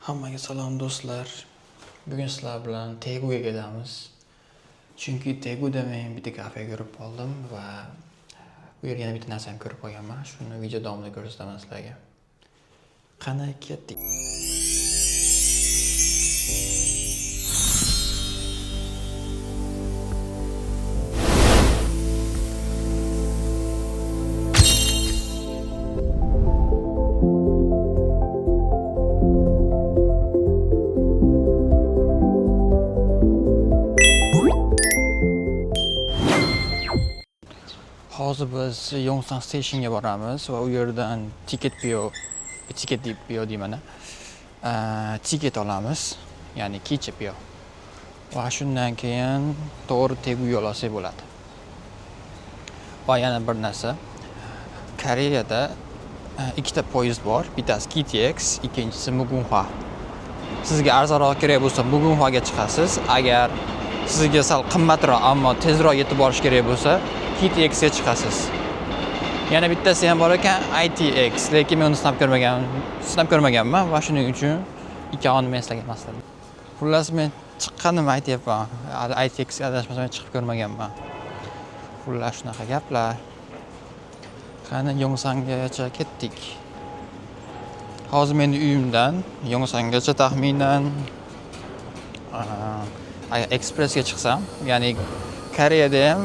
Hammaga salom do'stlar. Bugun sizlar bilan Teguga ketamiz. Chunki Teguda men bitta kafega kirib qoldim va bu yerga yana bitta narsani ko'rib qolganman. Shuni video davomida ko'rsataman sizlarga. Qani ketdik. Hozir biz Yongsan Stationga boramiz va u yerdan ticket bio deyman. Ticket olamiz, ya'ni kecha bio. Va shundan keyin to'g'ri Tegu yo'l olsak bo'ladi. Va yana bir narsa, Koreyada ikkita poyezd bor. Bittasi KTX, ikkinchisi Mugunhwa. Sizga arzonroq kerak bo'lsa Mugunhwaga chiqasiz. Agar sizga sal qimmatroq ammo tezroq yetib borish kerak bo'lsa, KTX ga chiqasiz. Yana bittasi ham bor ekan, ITX, lekin men uni sinab ko'rmaganman va shuning uchun ikkovini men sizlarga maslahat. Xullas men chiqqanimni aytyapman. ITX ga adashmasam chiqib ko'rmaganman. Xullas shunaqa gaplar. Qani Yongsangacha ketdik. Hozir men uyimdan Yongsangacha taxminan agar ekspressga chiqsam, ya'ni Koreyada ham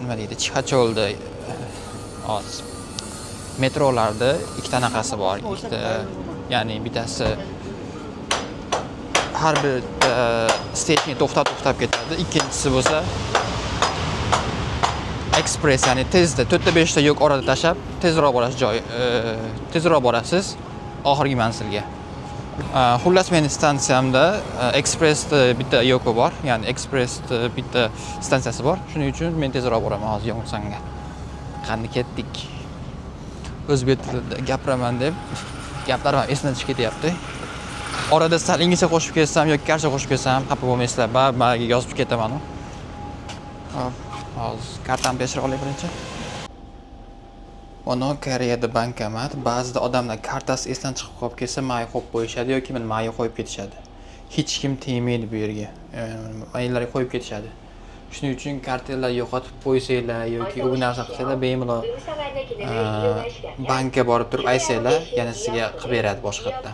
nima deydi, Chixacholda metrolarda ikkita anaqasi bor. Ya'ni bittasi har bir stationga to'xtab ketadi. Ikkinchisi bo'lsa ekspress, ya'ni tezda 4-5 ta yo'q orada tashab tezroq borasiz oxirgi manzilga. Xullas men stansiyamda ekspressda bitta yo'qi bor, ya'ni ekspressda bitta stansiyasi bor. Shuning uchun men tezroq boraman hozir Yongsanga. Qani ketdik. O'zbek tilida gapiraman deb gaplarim esdan chiqib ketyapti. Orada sal inglizcha qo'shib ketsam yoki karsha qo'shib ketsam xafa bo'lmaysizlar. Baribir yozib ketaman. Hozir kartamni tekshirib olay birinchi. Ono Koreyada bankomat, ba'zida odamlar kartasi esdan chiqib qolib ketsa, mayga qo'yib qo'yishadi yoki men mayga qo'yib ketishadi. Hech kim tegmaydi bu yerga. Maylarga qo'yib ketishadi. Shuning uchun kartalar yo'qotib qo'ysanglar yoki u narsa qilsanglar, bemalol bankka borib turib aysanglar, yana sizga qilib beradi boshqatdan.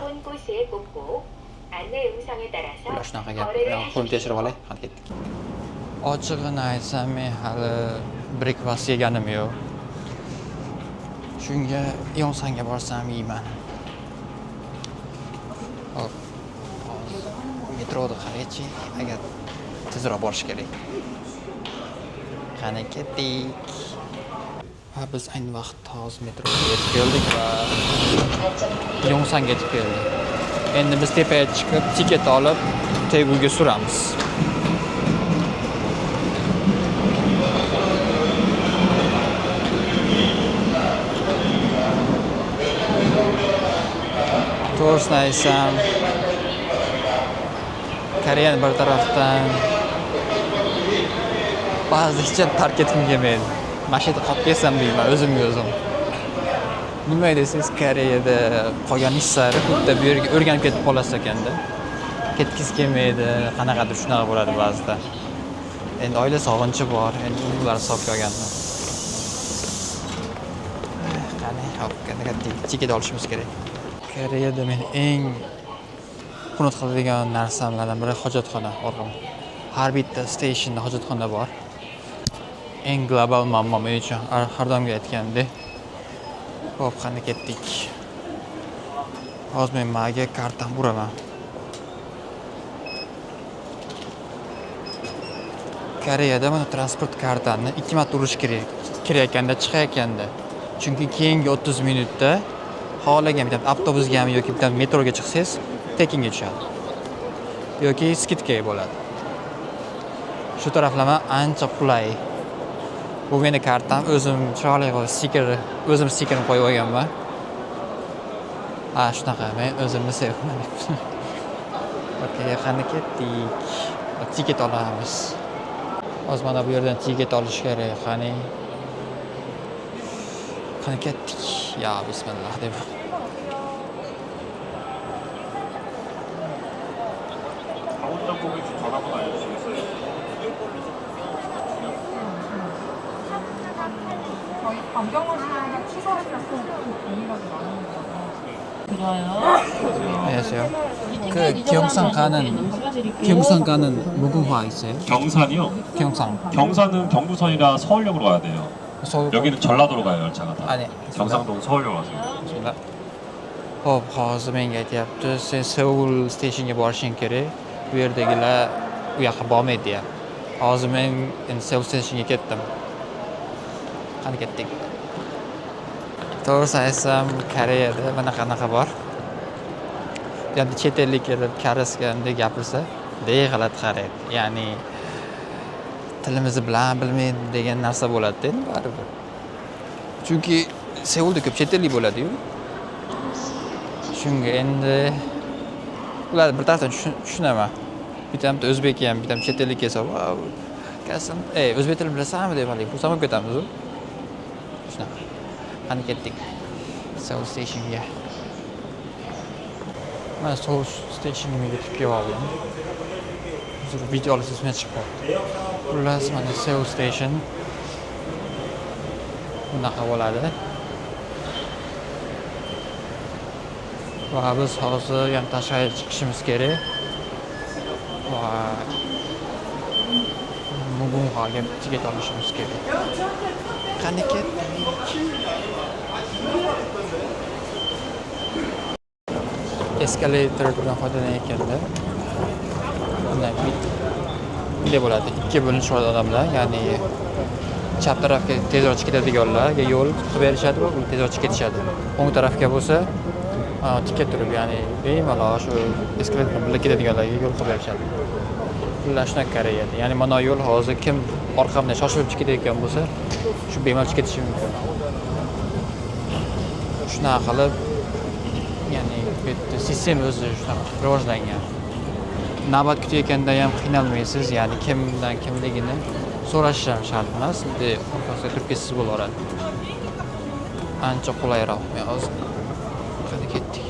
Ular shunaqa gap. Qo'lni tekshirib olay, qani ketdik. Ochig'ini aytsam, men hali breakfast yeganim yo'q. Shunga Yongsanga borsam yeyman. Hop. Metroda qaraychi, agar tezroq borish kerak. Qani ketdik. Biz ayni vaqtda hozir metroga yetib keldik va Yongsanga yetib keldik. Endi biz tepaga chiqib, tiket olib, Teguga suramiz. To'g'risini aytsam, Koreyani bir tarafdan ba'zida hech tark etgim kelmaydi. Mashinada qolib ketsam deyman o'zimga o'zim. Nima desangiz, Koreyada qolgan ishlari xuddi bu yerga o'rganib ketib qolasiz ekanda. Ketgisi kelmaydi, qanaqadir shunaqa bo'ladi ba'zida. Endi oila sog'inchi bor, endi ular hisobga olganman. Qani, hop, tiket olishimiz kerak. Koreyada men eng qunut qiladigan narsamlardan biri hojatxona orqam. Har bitta stationda hojatxona bor. Eng global muammo men uchun har doimgi aytgandek. Hop, qani ketdik. Hozir men maga kartam uraman. Koreyada mana transport kartani 2 marta urish kerak. Kirayotganda, chiqayotganda. Chunki keyingi 30 minutda xohlagan bitta avtobusgami yoki bitta metroga chiqsangiz, tekinga tushadi. Yoki skidka bo'ladi. Shu taraflama ancha qulay. Bu meni kartam, o'zim chiroyli o'zim stikerni qo'yib olganman. Shunaqa, men o'zimni sevaman. Okey, qani ketdik. Tiket olamiz. Hozir mana bu yerdan tiket olish kerak. Qani ketdik. Ya bismillah deb. 전화번호 알려주시겠어요? 저희 변경을 하면 취소를 해서 동일하게 나누는 거죠. 좋아요. 안녕하세요. 그 경산 가는 무궁화 있어요? 경산이요? 경산은 경부선이라 서울역으로 가야 돼요. 여기는 전라도로 가요, 열차가 다. 아니. 경상도는 서울역으로 가세요. Bismillah. Hop, hozir menga aytyapti, sen Seul steshinga borishing kerak. Bu yerdagilar u yoqqa bormaydi deyapti. Hozir men endi Seul steshinga ketdim. Qani ketdik. To'g'risini aytsam, Koreyada bunaqa bor. Endi chet ellik kelib koreysga gapirsa, g'alati qaraydi. Ya'ni tilimizni bilan bilmaydi degan narsa bo'ladi-da endi baribir. Chunki Seulda ko'p chet ellik bo'ladi-yu. Shunga endi ular bir tarafdan tushunaman. Bitamda o'zbek ham, bitam chet ellik kelsa, "Vau, kasim, o'zbek tilini bilasanmi?" deb haligi xursand ketamiz-ku. Shunaqa. Qani ketdik. Seoul stationga. Mana Seoul stationga yetib keldim. Hozir video olish esimdan chiqib qoldi. Xullas, mana Seoul station. Bunaqa bo'ladi. Va biz hozir yana tashqariga chiqishimiz kerak. Va Mugunhwaga tiket olishimiz kerak. Qani ketdik. Eskalatordan foydalanayotganda bunday bo'ladi. Ikki bo'linib oladi odamlar, ya'ni chap tarafga tezroq chiqib ketadiganlarga yo'l qilib berishadi va tezroq chiqib ketishadi. O'ng tarafga bo'lsa tiket turib, ya'ni bemalol shu eskalator bilan ketadiganlarga yo'l qilib berishadi. Xullas shunaqa qarayadi. Ya'ni mana yo'l hozir kim orqamdan shoshilib chiqib ketayotgan bo'lsa, shu bemalol chiqib ketishi mumkin. Shunaqa qilib, ya'ni bu yerda sistema o'zi shunaqa rivojlangan. Navbat kutayotganda ham qiynalmaysiz, ya'ni kimdan kimligini so'rash ham shart emas. Bunday orqasiga turib ketsiz bo'laveradi. Ancha qulayroq. Men hozir qani ketdik.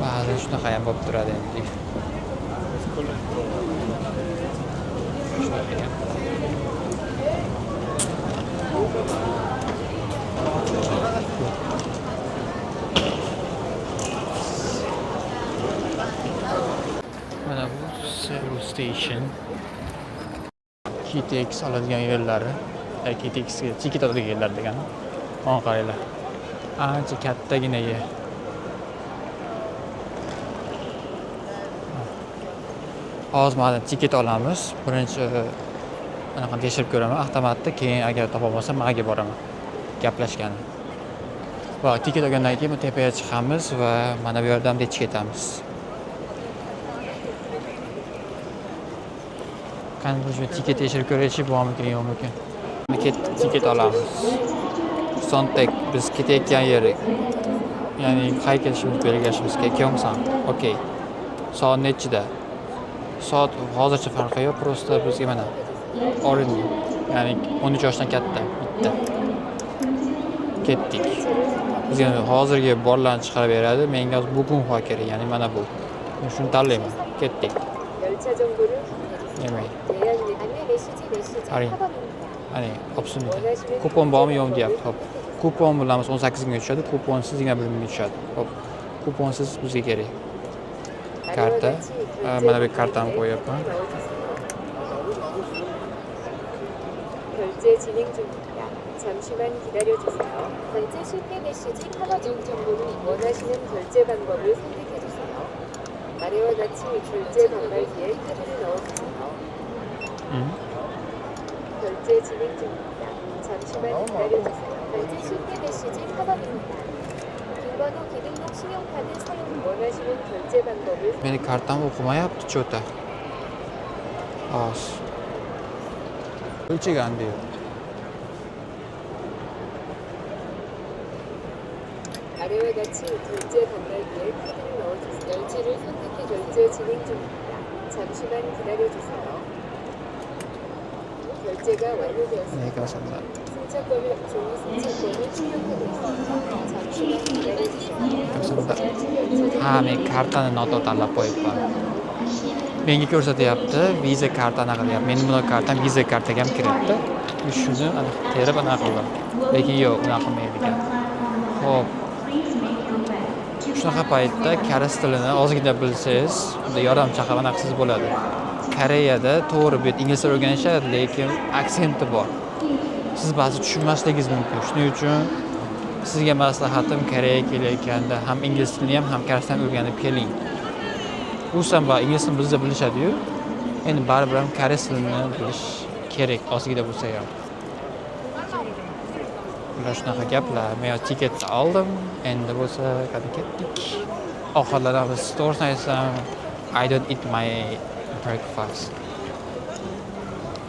Ba'zan shunaqa ham bo'lib turadi endi. Mana bu Seoul Station. KTX oladigan yerlari. KTXga tiket oladigan yerlar degani. Mana qaranglar. Ancha kattagina yer. Hozir mana tiket olamiz. Birinchi anaqa tekshirib ko'raman avtomatda, keyin agar topolmasam maga boraman. Gaplashgani. Va tiket olgandan keyin bu tepaga chiqamiz va mana bu yerdan yetib ketamiz. Qani bu tiket tekshirib ko'raylik, bormikin yo'qmikin. Tiket olamiz. Sontek biz ketayotgan yeri. Ya'ni qayerga kelishimiz belgilashimiz kerak. Kyongsan. Okey. Soat nechida? Soat hozircha farqi yo'q, prosta bizga mana Orin, ya'ni 13 yoshdan katta bitta. Ketdik. Bizga hozirgi borlarni chiqarib beradi. Menga hozir Mugunhwa kerak, ya'ni mana bu. Men shuni tanlayman. Ketdik. Yemaydi. Ani, opsiyada. Kupon bormi yo'qmi deyapti. Hop. Kupon bilan 18 mingga tushadi, kuponsiz 21 mingga tushadi. Hop. Kuponsiz bizga kerak. Karta. Mana bu kartani qo'yapman. 결제 진행 중입니다. 잠시만 기다려주세요. 결제 실패 메시지 커버 중 정보는 원하시는 결제 방법을 선택해주세요. 아래와 같이 결제 단말기에 카드를 넣어주세요. 결제 진행 중입니다. 잠시만 기다려주세요. 결제 실패 메시지 커버입니다. 빈번호 기능록 신용카드 사용 원하시는 결제 방법을 Meni kartam o'qimayapti cho'ta. Hozir. O'lchagan deydi. 아래와 같이 결제 단말기에 카드를 넣어주세요. 결제를 선택해 결제 진행 중입니다. 잠시만 기다려주세요. 결제가 완료되었습니다. 네, 감사합니다. 승차권을 종이 승차권을 출력하고 있습니다. 잠시만 기다려주세요. aslında. Ha, men kartani noto'g'ri tanlab qo'yibman. Menga ko'rsatyapti, Visa karta anaqa qilyapti. Mening bunaqa kartam Visa kartaga ham kiryapti. Shuni terib anaqa qildim. Lekin yo'q, unaqa qilmaydi ekan. Xo'p. Shunaqa paytda koreys tilini ozgina bilsangiz, unda yordam chaqirib anaqa qilsangiz bo'ladi. Koreyada to'g'ri bu ingliz o'rganishadi, lekin aksenti bor. Siz ba'zi tushunmasligingiz mumkin. Shuning uchun sizga maslahatim Koreyaga kelayotganda ham ingliz tilini ham koreys tilini o'rganib keling. Usan va ingliz tilini bizda bilishadi-yu. Endi baribir ham koreys tilini bilish kerak, ozgina bo'lsa ham. Bular shunaqa gaplar. Men tiketni oldim. Endi bo'lsa qani ketdik. Ovqatlanamiz. To'g'risini aytsam, I don't eat my breakfast.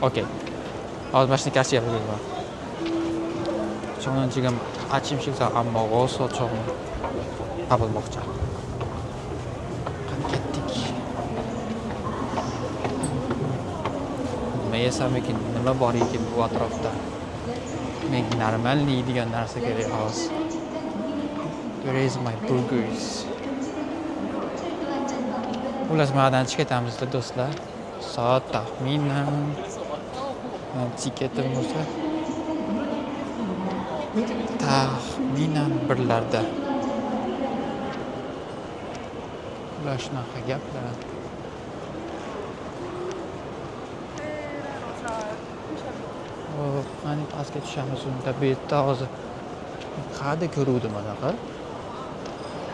Okay. Hozir mashina kashiga qo'yaman. 저는 지금 아침 식사 안 먹어서 좀 밥을 먹자. ketdik. Nima yesam ekan, nima bor ekan bu atrofda? Menga normalniy degan narsa kerak hozir. Where is my burgers? Xullas, manadan chiqib ketamizda do'stlar. Soat taxminan tiketim bo'lsa taxminan birlarda. Ular shunaqa gaplar. Qani pastga tushamiz unda. Bu yerda hozir qayerda ko'ruvdim anaqa.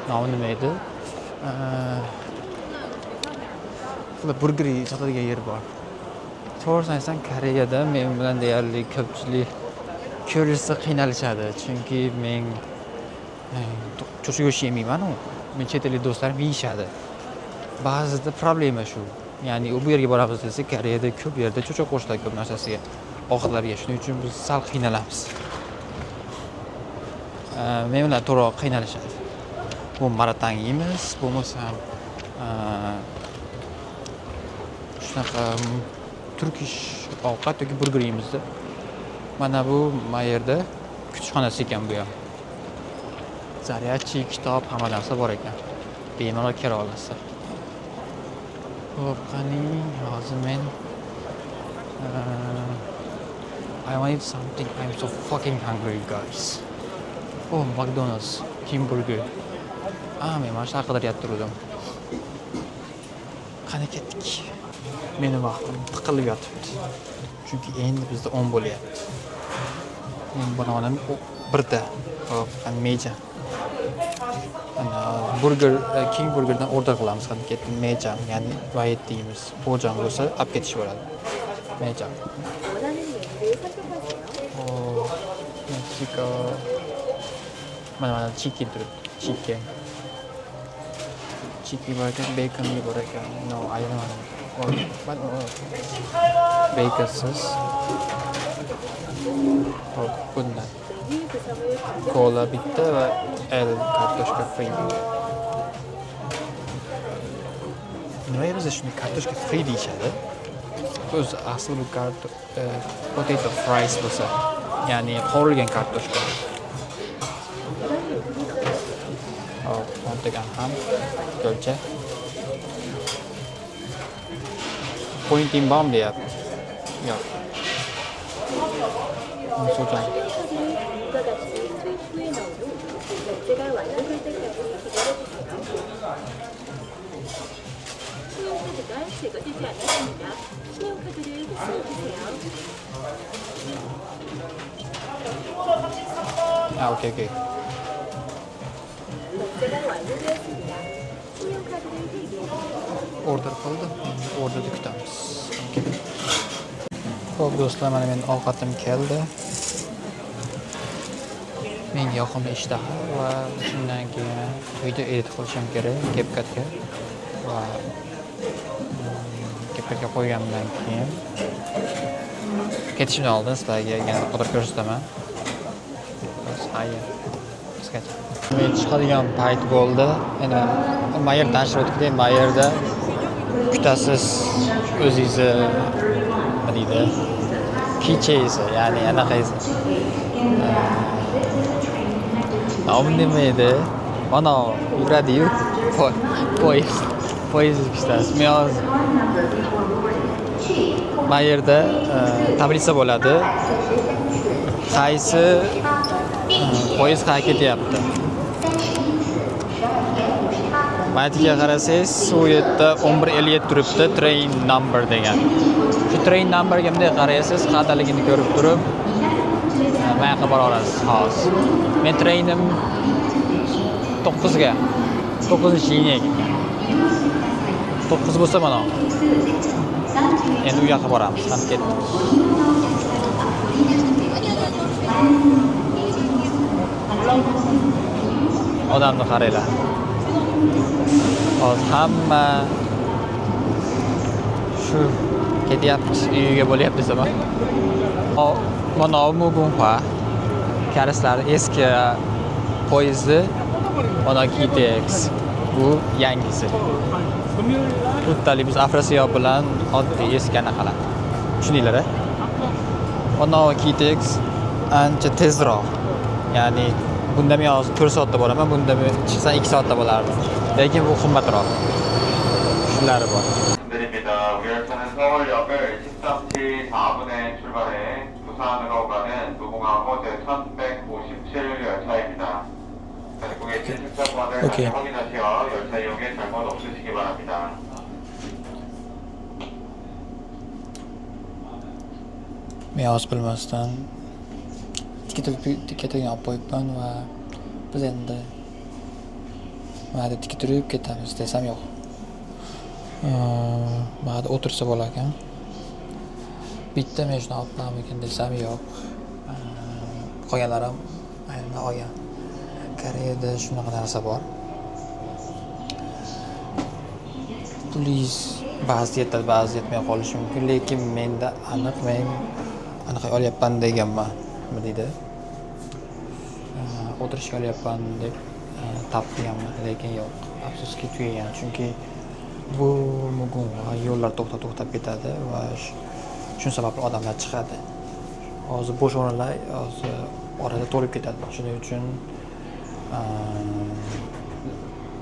Nomi nima edi? Burger sotadigan yer bor. To'g'risini aytsam, Koreyada men bilan deyarli ko'pchilik ko'rishsa qiynalishadi. Chunki men cho'chqa go'shti yemayman-ku. Men chet ellik do'stlarim yeyishadi. Ba'zida problema shu. Ya'ni u yerga boramiz desak, Koreyada ko'p yerda cho'chqa qo'shiladi ko'p narsasiga, ovqatlarga. Shuning uchun biz sal qiynalamiz. Men bilan to'g'ri qiynalishadi. Bu maratang yeymiz, bo'lmasam shunaqa turkish ovqat yoki burger yeymizda. Mana bu yerda kutubxonasi ekan bu ham. Zaryadchi, kitob, hamma narsa bor ekan. Bemalol kira olasiz. Xo'p, qani hozir men I want something. I'm so fucking hungry, guys. Oh, McDonald's, King Burger. Men mana shunaqa qidiryapti turdim. Qani ketdik. Meni vaqtim tiqilib yotibdi. Chunki endi bizda 10 bo'lyapti. Men buni olaman 1da. Hop, qani meja. Ana burger, King Burgerdan order qilamiz. Qani ketdim meja, ya'ni bayet deymiz. Po'jam bo'lsa olib ketish bo'ladi. Meja. Meksika. Mana chicken turibdi. Chicken bor ekan, bacon bor ekan. No, I don't know. What? Baconsiz. Hop, bundan. Kola bitta va kartoshka free. Nimaga bizda shuni kartoshka free deyishadi? O'zi asli bu potato fries bo'lsa, ya'ni qovurilgan kartoshka. Hop, o'ntagan ham o'lcha. Pointing bomb deyapti. Yo'q. 소장. 제거되지 않았습니다. 신용카드를 흡수해주세요. 오케이. 결제가 완료되었습니다. 신용카드를 대기해주세요. Order qildi. Orderni kutamiz. Xo'p, do'stlar, mana men ovqatim keldi. Menga yoqimli ishtaha va shundan keyin video edit qilishim kerak CapCutga va CapCutga qo'yganimdan keyin ketishimdan oldin sizlarga yana qadar ko'rsataman. Men chiqadigan payt bo'ldi. Endi mayer tashlab o'tdik. Mayerda kutasiz o'zingizni nima deydi? Keychaysiz, ya'ni anaqaysiz. Nomi nima edi? Mana yuradi-yu. Poyezd ikkitasi. Men hozir mana yerda tablitsa bo'ladi. Qaysi poyezd qayerga ketyapti. Mana yerga qarasangiz, u yerda 11:57 turibdi, train number degan. Shu train numberga bunday qaraysiz, qayerdaligini ko'rib turib, mana yoqqa bora olasiz. Hozir. Men trainim 9ga. 9-liniyaga. 9 bo'lsa mana. Endi u yoqqa boramiz. Ham ketdik. Odamni qaranglar. Hozir hamma shu ketyapti, uyiga bo'lyapti desam. Mana Mugunhua karaslar eski poyezdi, mana KTX. Bu yangisi. To'ttali biz Afrosiyob bilan oddiy eski anaqalar. Tushundinglar-a? Mana KTX ancha tezroq. Ya'ni bunda men hozir 4 soatda boraman, bunda chiqsa 2 soatda bo'lardi. Lekin bu qimmatroq. Shunlari bor. 드립니다. 우리 열차는 서울역을 13시 4분에 출발해 부산으로 가는 무궁화호 제1157 열차입니다. 전국의 실습권을 다시 확인하시어 열차 이용에 잘못 없으시기 바랍니다. Men hozir bilmasdan tiketini olib qo'yibman va biz endi mana tiket turib ketamiz desam yo'q. Mana o'tirsa bo'lar ekan. Bitta men shuni olib qo'yamikin desam yo'q. Qolganlar ham aynan olgan. Koreyada shunaqa narsa bor. Please ba'zi yetadi, ba'zi yetmay qolishi mumkin, lekin menda aniq men anaqa olyapman deganman. Nima deydi? O'tirishga olyapman deb topganman, lekin yo'q. Afsuski tugagan, chunki bu Mugunhua yo'llar to'xtab ketadi va shu sababli odamlar chiqadi. Hozir bo'sh o'rinlar hozir orada to'lib ketadi. Shuning uchun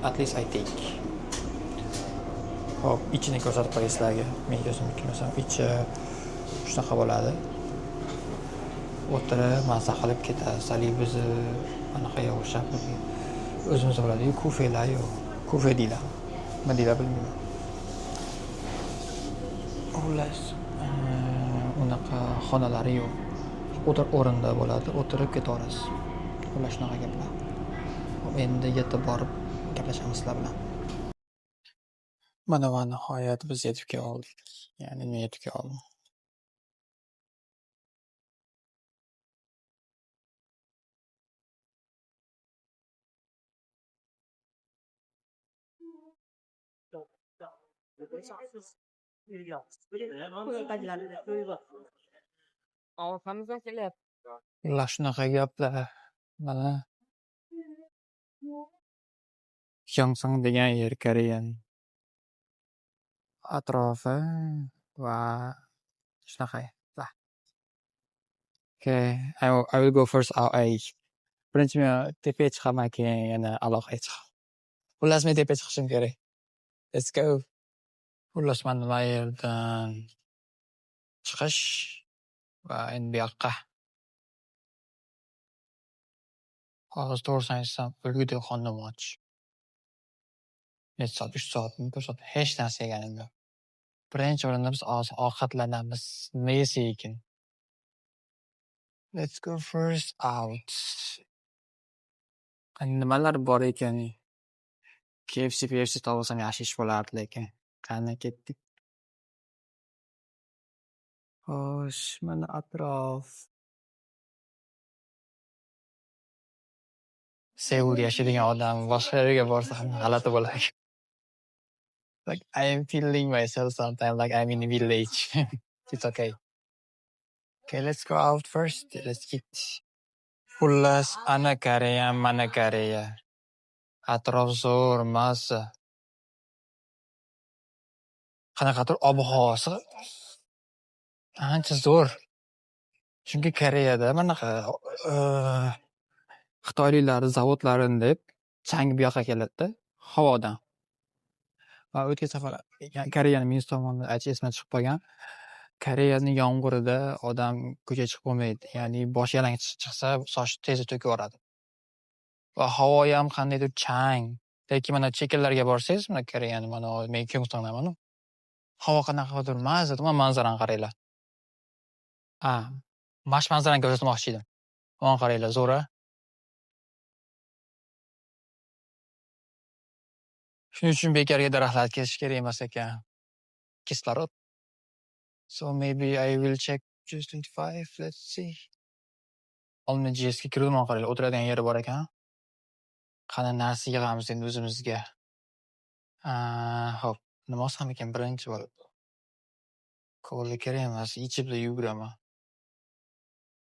at least I take. Hop, ichini ko'rsatib qo'yay sizlarga. Men o'zim kelmasam, ichi shunaqa bo'ladi. O'tirib, maza qilib ketadi. Sali bizni anaqaga o'xshab o'zimiz bo'ladi-yu, kufelar yo'q. Kufe deylar. Nima deylar bilmayman. Xullas, unaqa xonalari yo'q. O'rinda bo'ladi, o'tirib ketaverasiz. Xullas shunaqa gaplar. Hop, endi yetib borib gaplashamiz sizlar bilan. Mana va nihoyat biz yetib keldik. Ya'ni men yetib keldim. Ular shunaqa gaplar. Mana Pxyongsang degan yer Koreyaning atrofi va shunaqa. Okay, I will go first out. Birinchi men tepaga chiqaman, keyin yana aloqaga chiqaman. Xullas men tepaga chiqishim kerak. Let's go. Xullas mana bu yerdan chiqish va endi bu yoqqa. Hozir to'g'risini aytsam, o'lgudek qornim och. Necha soat, 3 soatmi, 4 soat hech narsa yeganim yo'q. Birinchi o'rinda biz ovqatlanamiz. Nima yesak ekan? Let's go first out. Nimalar bor ekan? KFC topsam yaxshi ish bo'lardi, lekin qani ketdik. Xo'sh, mana atrof. Seulda yashaydigan odam boshqa yerga borsa ham g'alati bo'lar. Like I am feeling myself sometimes like I'm in a village. It's okay. Okay, let's go out first. Let's eat. Xullas, ana Koreya, mana Koreya. Atrof zo'r, mazza. Qanaqadir ob-havosi ancha zo'r. Chunki Koreyada manaqa Xitoyliklar zavodlarini deb chang bu yoqqa keladi-da, havodan. Va o'tgan safar Koreyani minus tomoni esimdan chiqib qolgan. Koreyaning yomg'irida odam ko'chaga chiqib bo'lmaydi. Ya'ni bosh yalang chiqsa, soch tezda to'kib yuboradi. Va havo ham qandaydir chang. Lekin mana chekinlarga borsangiz, mana Koreyani mana men Kyungstondaman. Havo qanaqadir mazza, mana manzarani qaranglar. Manzarani ko'rsatmoqchi edim. Mana qaranglar, zo'ra. Shuning uchun bekorga daraxtlar kesish kerak emas ekan. Kislorod. So maybe I will check just 25, let's see. Olma JSga kirdim, mana qaranglar, o'tiradigan yeri bor ekan. Qani narsa yig'amiz endi o'zimizga. Xo'p, nima olsam ekan birinchi bo'lib? Kola kerak emas, ichib yuguraman.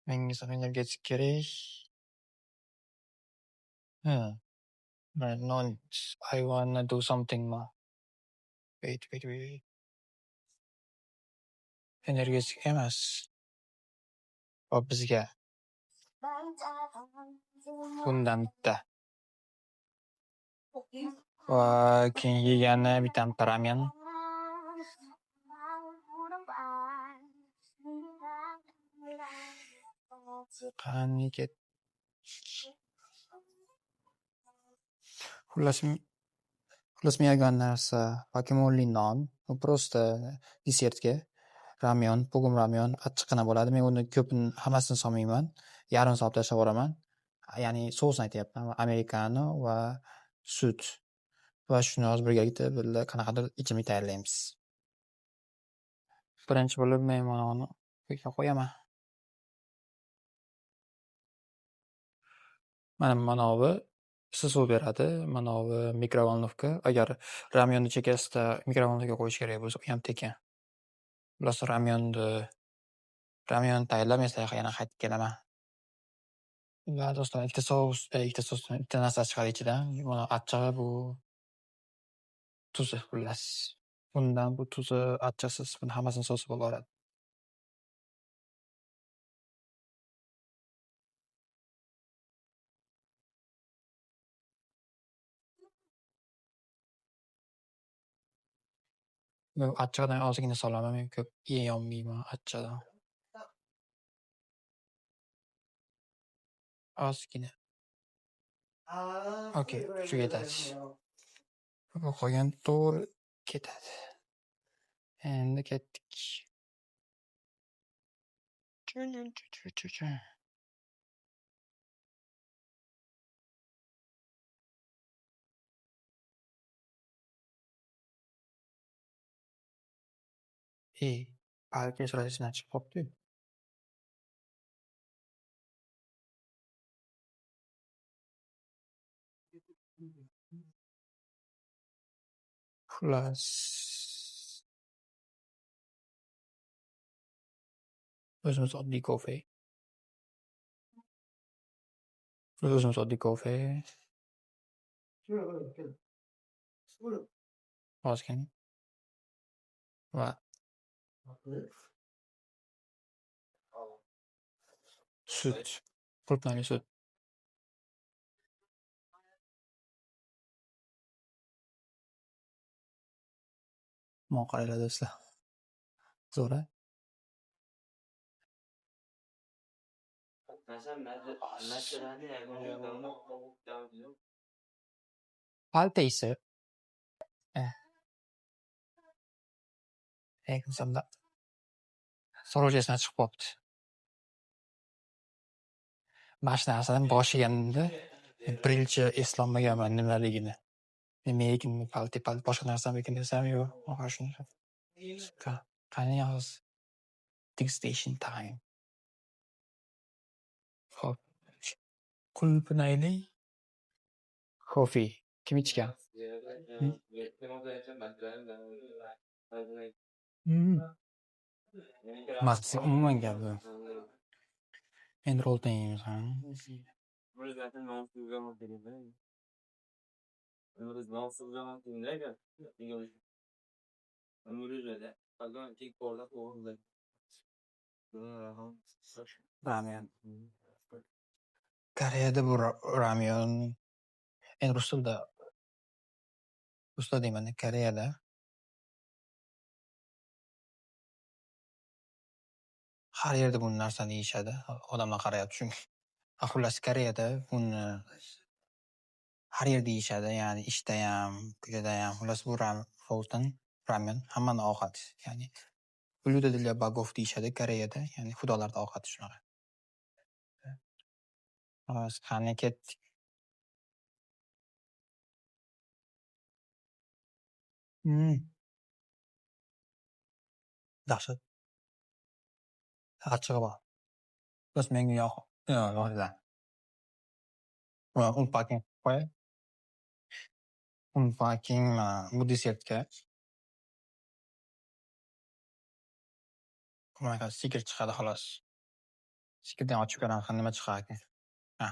Menga energetik kerak. No, I wanna do something more. Wait. Energetik emas. Hop, bizga bundan bitta. Va keyin yegani bitta ramen. Qani ket. Xullas men yegan narsa vakuumli non, просто desertga ramyon, pugum ramyon achchiqqina bo'ladi. Men uni hammasini solmayman. Yarim solib tashlab yuboraman. Ya'ni sousni aytyapman, amerikano va sut. Va shuni hozir birgalikda qanaqadir ichimlik tayyorlaymiz. Birinchi bo'lib men mana uni qo'yaman. Manavi issiq beradi, manavi mikrovolnovka. Agar ramyonni chekasida mikrovolnovkaga qo'yish kerak bo'lsa, u ham tekin. Xullas ramyon tayyorlab, men sizlarga yana qaytib kelaman. Va do'stlar, ikkita narsa chiqadi ichidan. Mana achchig'i bu tuzi xullas. Bundan bu tuzi achchig'siz, buni hammasini sosib olaveradi. Men achchig'idan ozgina solaman, men ko'p yeyolmayman achchig'idan. Ozgina. Okey, shu yetadi. Bu qolgan to'g'ri ketadi. Endi ketdik. Balki surasidan chiqib qopti. Xullas. O'zimiz oddiy kofe. Ozgina. Va sut. Qulupnali sut. Mana qaranglar do'stlar. Zo'ra. Paltaysi. Qilsamda sorojasidan chiqib qopti. Mana shu narsadan boshlaganimda bir yilcha eslolmaganman nimaligini. Lekin palti boshqa narsami ekan desam yo'q. Mana shuni. Qani hozir degustation time. Xo'p. Qulupnayli coffee. Kim ichgan? Masti umuman gapi. Endi roldan yeymiz, ha. Ramen. Koreyada bu ramyon Endi rus tilida deyman, Koreyada har yerda bu narsani yeyishadi. Odamlar qarayapti chunki. Xullas Koreyada buni har yerda yeyishadi, ya'ni ishdayam, ko'chadayam. Xullas bu ramen hammani ovqati. Ya'ni блюдо для богов deyishadi Koreyada, ya'ni xudolarning ovqati shunaqa. Xolos, qani ketdik. Dahshat. Achchig'i bor. Bas menga yo'q. Unpacking qo'y. Unpacking bu desertga. Bunaqa stiker chiqadi xolos. Stikerdan ochib ko'raman, nima chiqar ekan. Ha.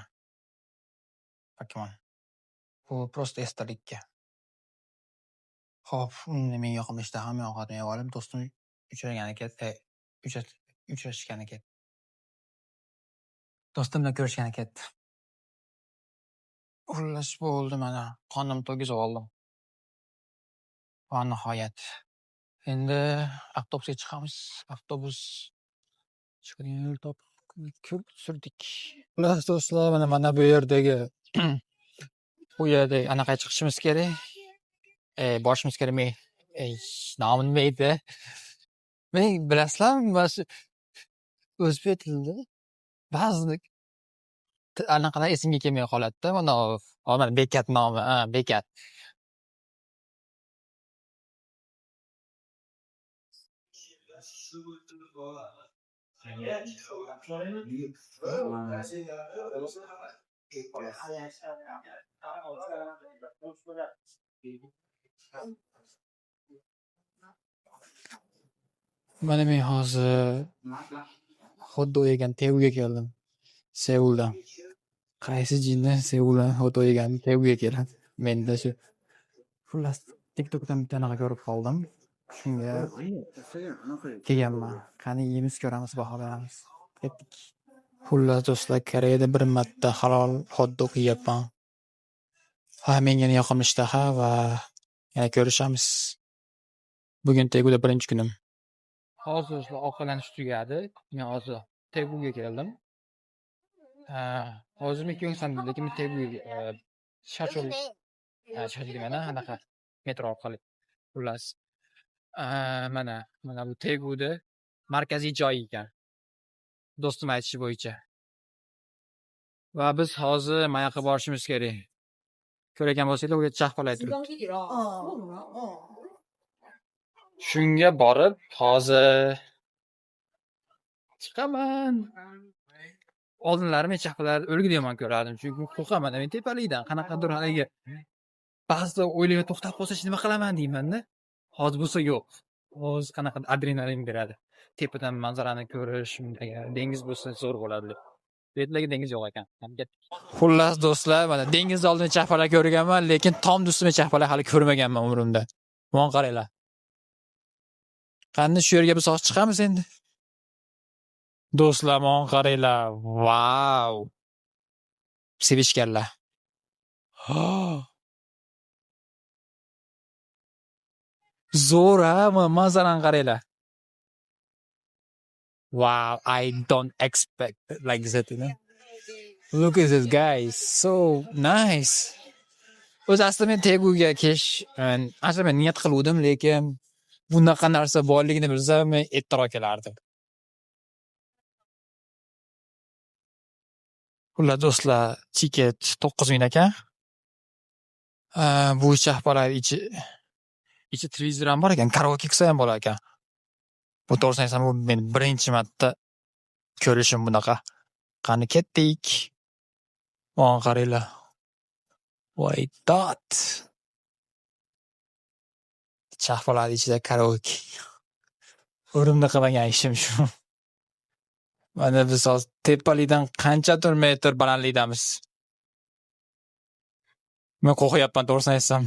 Pokemon. Bu просто esdalikka. Xo'p, men yoqimli ishtaham ovqatni yeb olib, do'stim uchrashgani ketdi. Do'stim bilan ko'rishgani ketdi. Xullas bo'ldi mana, qonim to'kizib oldim. Va nihoyat. Endi avtobusga chiqamiz. Avtobus chiqadigan yo'l topib surdik. Xullas do'stlar, mana bu yerdagi anaqa chiqishimiz kerak. Borishimiz kerak. Nomi nima edi? Men bilasizlarmi, mana shu o'zbek tilida ba'zi anaqalar esimga kelmay qoladi-da. Mana bekat nomi, bekat. Mana men hozir hot-dog yegan Teuga keldim. Seuldan. Qaysi jinni Seuldan hot-dog yegan Teuga keladi. Menda shu xullas TikTokdan bitta anaqa ko'rib qoldim. Shunga kelganman. Qani yeymiz, ko'ramiz, baho beramiz. Ketdik. Xullas do'stlar, Koreyada bir marta halol hot-dog yeyapman. Menga yoqimli ishtaha va yana ko'rishamiz. Bugun Teguda birinchi kunim. Hozir ovqatlanish tugadi. Men hozir Teguga keldim. Hozir men ko'ngsandim, lekin Teguga shachol mana anaqa metro orqali. Xullas. Mana bu Teguda markaziy joy ekan. Do'stim aytishi bo'yicha. Va biz hozir mana yoqqa borishimiz kerak. Ko'rgan bo'lsanglar, u yerda chaqpalay turibdi. Shunga borib, hozir chiqaman. Oldinlari men chaqpalar o'lgudayman ko'rardim, chunki qo'rqaman men tepalikdan. Qanaqadir haligi ba'zida o'ylayga to'xtab qolsa nima qilaman deyman-da. Hozir bo'lsa yo'q. Hozir qanaqa adrenalin beradi. Tepadan manzarani ko'rish, dengiz bo'lsa zo'r bo'ladi. Bu yerda dengiz yo'q ekan. Xullas do'stlar, mana dengiz oldida chaqpalar ko'rganman, lekin tom ustida chaqpalar hali ko'rmaganman umrimda. Mana qaranglar. Qani shu yerga biz hozir chiqamiz endi. Do'stlar, mana qaranglar. Vau! Sevishganlar. Zo'r, manzarani qaranglar. Wow, I don't expect it like that, you know. Look at this, guys. So nice. O'zi aslida men Teguga kelish, aslida men niyat qilgandim, lekin bunaqa narsa borligini bilsam, men ertaroq kelardim. Xullas do'stlar, tiket 9000 ekan. Bu chaqpalar ichi televizor ham bor ekan, karaoke qilsa ham bo'lar ekan. Bu to'g'risini aytsam, bu men birinchi marta ko'rishim bunaqa. Qani ketdik. Mana qaranglar. Voy dot. Chaqpalar ichida karaoke. O'rimda qilmagan ishim shu. Mana biz hozir tepalikdan qanchadir metr balandlikdamiz. Men qo'rqyapman, to'g'risini aytsam.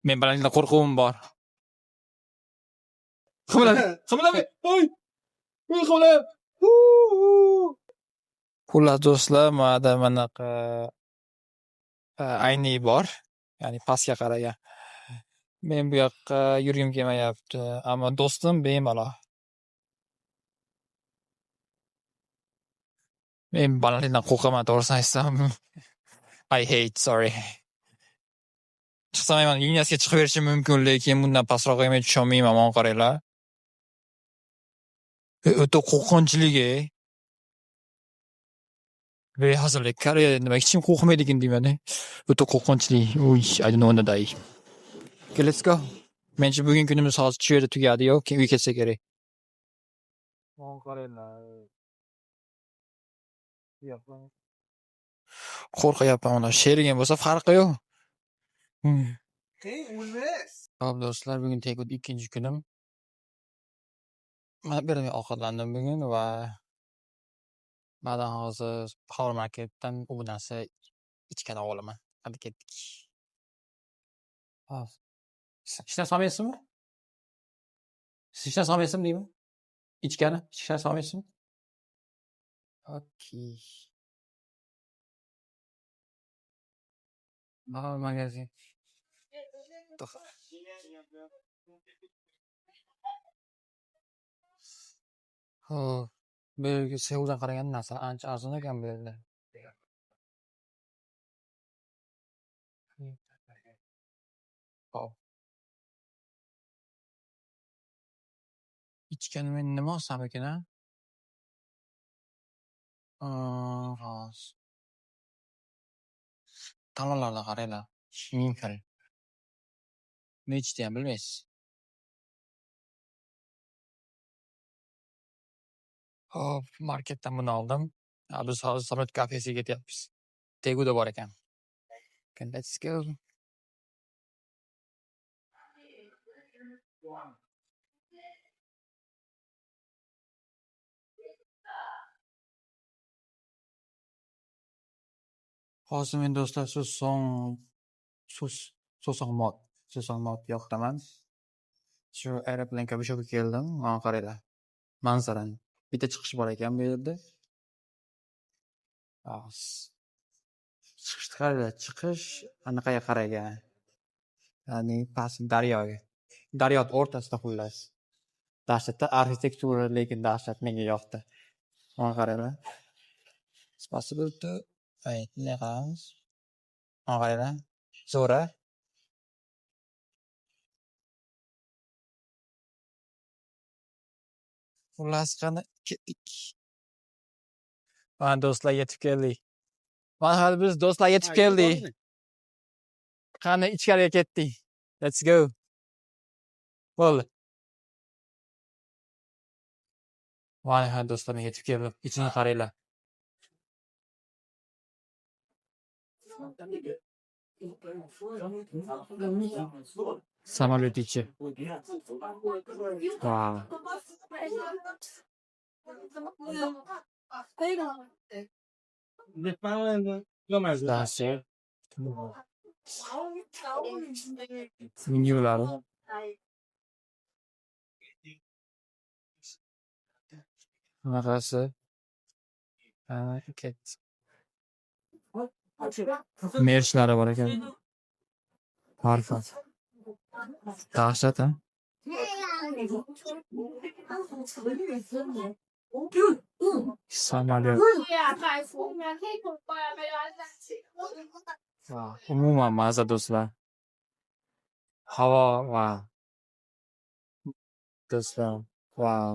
Men balandlikdan qo'rquvim bor. Qimlama. Oy! Qimlama. Xullas do'stlar, mana bunaqa ayni bor, ya'ni pastga qaragan. Men bu yoqqa yurgim kelmayapti, ammo do'stim bemalol. Men balandlikdan qo'rqaman, to'g'risini aytsam. Sorry. Chiqsam ham linyasiga chiqaverishi mumkin, lekin bundan pastroqqa men tusholmayman, mana qaranglar. O'ta qo'rqinchligi. Behazillik. Koreya nima hech kim qo'rqmaydi ekan deyman. O'ta qo'rqinchli. I don't know what to say. Okay, let's go. Menimcha bugungi kunimiz hozir shu yerda tugadi-yu, keyin uyga ketsa kerak. Mana qaranglar. Qo'rqyapman, mana shergan bo'lsa farqi yo'q. Hop do'stlar, bugun Tegud ikkinchi kunim. Mana bu yerda men ovqatlandim bugun va mana hozir Power Marketdan u narsa ichgan olaman. Hadi ketdik. Hop. Ishdan solmaysizmi? Siz ishdan solmaysizmi deyman? Ichgani? Ishdan solmaysizmi? Okay. Power magazin. Hop. Bu yerga Seuldan qaragan narsa ancha arzon ekan bu yerda. Hop. Ichgani men nima olsam ekan, a? Hozir. Talonlarga qaranglar. Ming xil. Nechta ham bilmaysiz. Hop, marketdan buni oldim. Biz hozir Samolyot kafesiga ketyapmiz. Teguda bor ekan. Okay, let's go. Hozir men do'stlar Susongmot yoqdaman. Shu aeroplanga bu yerga keldim. Mana qaranglar. Manzarani. Bitta chiqish bor ekan bu yerda. Chiqishni qaranglar, chiqish anaqaga qaragan. Ya'ni past daryoga. Daryo o'rtasida xullas. Dahshatda arxitektura, lekin dahshat menga yoqdi. Mana qaranglar. Spasibo to ne qilamiz? Mana qaranglar. Zo'ra. Xullas qani ketdik. Mana do'stlar yetib keldik. Mana hali biz do'stlar yetib keldik. Qani ichkariga ketdik. Let's go. Bo'ldi. Mana do'stlar men yetib keldim. Ichini qaranglar. Samolyot ichi. Wow. Dahshat. Menyular. Bunaqasi. Ket. Mershlari bor ekan. Parfum. Dahshat, ha? Samolyot. Umuman maza do'stlar. Havo, wow. Do'stlar, wow.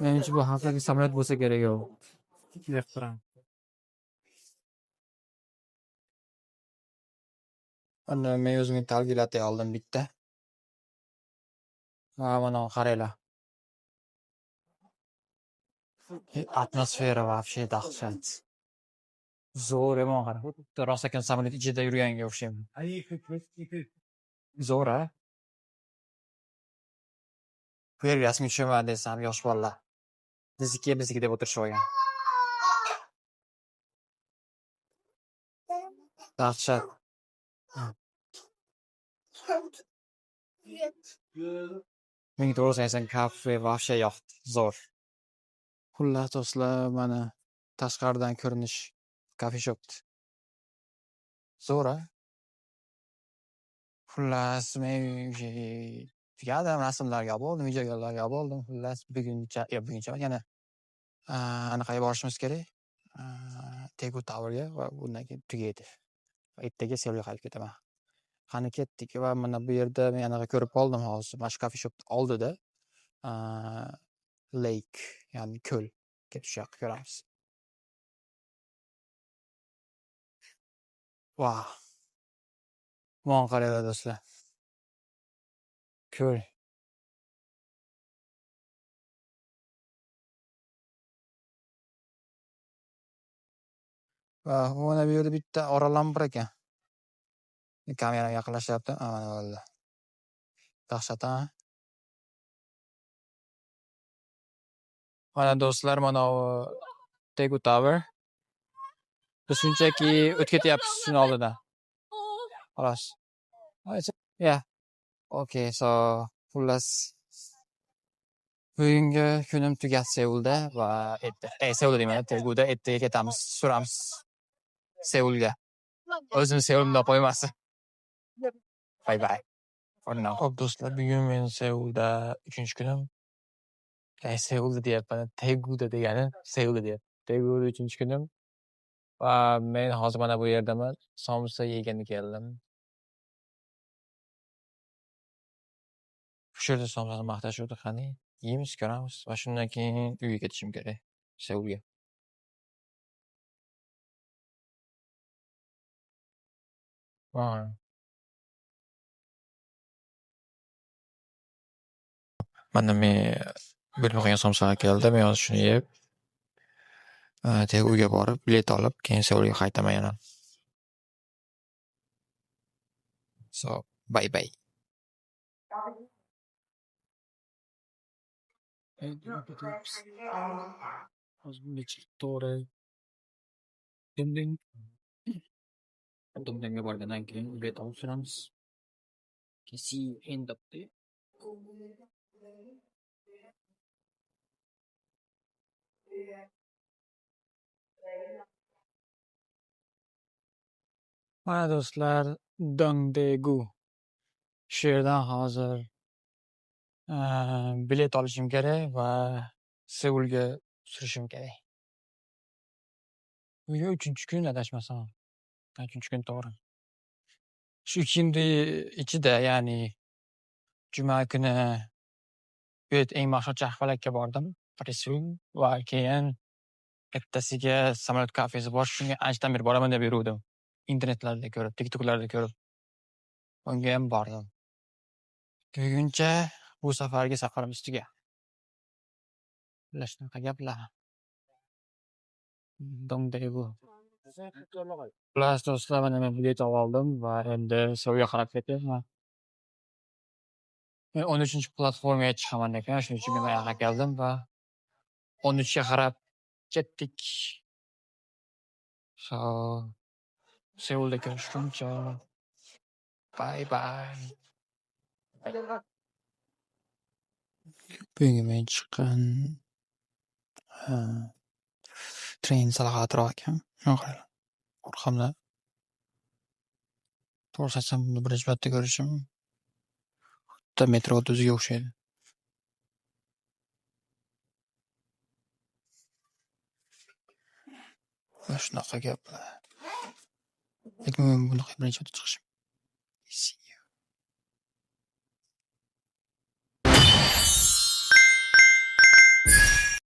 Menimcha bu haqiqiy samolyot bo'lsa kerak yo'q. Deb turaman. Ana men o'zimga talgilatay oldim bitta. Mana qaranglar. Atmosfera вообще dahshat. Zo'r yomon qara. Xuddi rostakam samolyot ichida yurganga o'xshayman. Zo'r, a? Bu yerga rasmiy tushaman desam, yosh bolalar. Bizniki deb o'tirishib olgan. Dahshat. Menga to'g'risini aytsam, kafe вообще yoqdi. Zo'r. Xullas do'stlar, mana tashqaridan ko'rinish coffee shopni. Zo'r-a? Xullas, men tugadim, rasmlarga bo'ldim, videolarga bo'ldim. Xullas, buguncha emas, yana anaqaga borishimiz kerak. Tegu Towerga va undan keyin tugaydi. Ertaga Seulga qaytib ketaman. Qani ketdik va mana bu yerda men anaqa ko'rib qoldim hozir. Mana shu coffee shop oldida lake, ya'ni ko'l. Ketib shu yoqqa ko'ramiz. Vau! Mon qaranglar do'stlar. Ko'l. Va mana bu yerda bitta oralam bor ekan. Kamera yaqinlashyapti. Mana bo'ldi. Dahshat-a? Mana do'stlar, mana u Tegu Tower. Biz shunchaki o'tib ketyapmiz shuni oldidan. Xolos. Yeah. Okay, so xullas bugungi kunim tugadi Seulda va Seulda deyman, Teguda. Ertaga ketamiz, suramiz Seulga. O'zim Seulda qo'ymasin. Bye bye. For now. Xo'p do'stlar, bugun men Seulda 3-kunim. Seulda deyapman, Teguda degani Seulda deyapman. Teguda 3-kunim. Va men hozir mana bu yerdaman. Somsa yegani keldim. Shu yerda somsani maqtashuvdi, qani yeymiz, ko'ramiz va shundan keyin uyga ketishim kerak, Seulga. Mana men bilmagan somsalar keldi. Men hozir shuni yeb, Teguga borib, bilet olib, keyin Seulga qaytaman yana. So, bye bye. Hozir to'g'ri Dumdumga borgandan keyin bilet olib turamiz. See you end of the Mana do'stlar, Dongdaegu. Shu yerdan hozir bilet olishim kerak va Seulga surishim kerak. Bugun 3-kun adashmasam. 3-kun to'g'ri. Shu 2 kunni ichida, ya'ni juma kuni eng mashhur Chaqfalakka bordim, Seul, va keyin ertasiga samolyot kafesi bor. Shunga anchadan beri boraman deb yuruvdim. Internetlarda ko'rib, TikToklarda ko'rib. Unga ham bordim. Buguncha bu safargi safarimiz tuga. Shunaqa gaplar. Dongdaegu. Xullas do'stlar, mana men bilet oldim va endi Seulga qarab ketyapman. Men 13-platformaga chiqaman ekan, shuning uchun men bu yoqqa keldim va 13ga qarab ketdik. So, Seulda ko'rishguncha. Bye bye. Bugun men chiqqan tren salohiyatiroq ekan. Orqamda. To'g'ri aytsam, buni birinchi marta ko'rishim xuddi metro o'ziga o'xshaydi. Shunaqa gaplar. Lekin men bunaqa birinchi marta chiqishim.